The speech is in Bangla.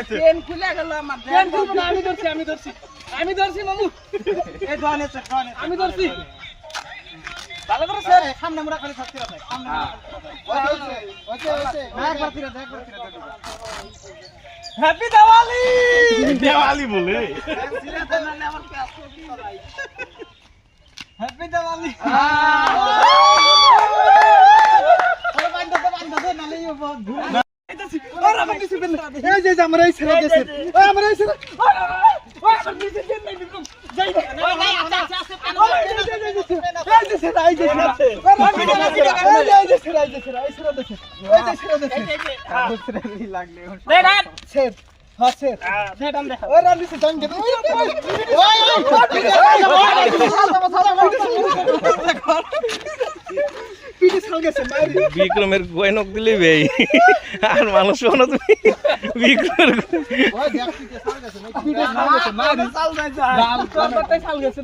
ট্রেন খুলে গেল আমার ট্রেন খুলবো না, আমি ধরছি মামু। এই ধনে স্যার ধনে আমি ধরছি। ভালো করে স্যার সামনে আমরা করে থাকতে হবে সামনে ওকে না একবার ফিরে দেখ হ্যাপি দিওয়ালি। দেওয়ালি বলে হ্যাপি দিওয়ালি। ওরে বান্দা দে নালে ইও ঘুরে ওরে আমার কিছু দেন না। এই যে আমরা এই ছেড়ে দেছে ওই আমরা এই ছেড়ে ওরে আমার কিছু দেন না বিক্রম। যাই না। ওই ভাই আস্তে আস্তে আস্তে এই যে সেটা, এই যে সেটা। দে রাত। দে টান দে। বিক্রমের গয়নক দিলে ভাই আর মানুষ শোনো তুমি বিক্রমের চাল যাইছে। ডাল করতে চাল গেছে।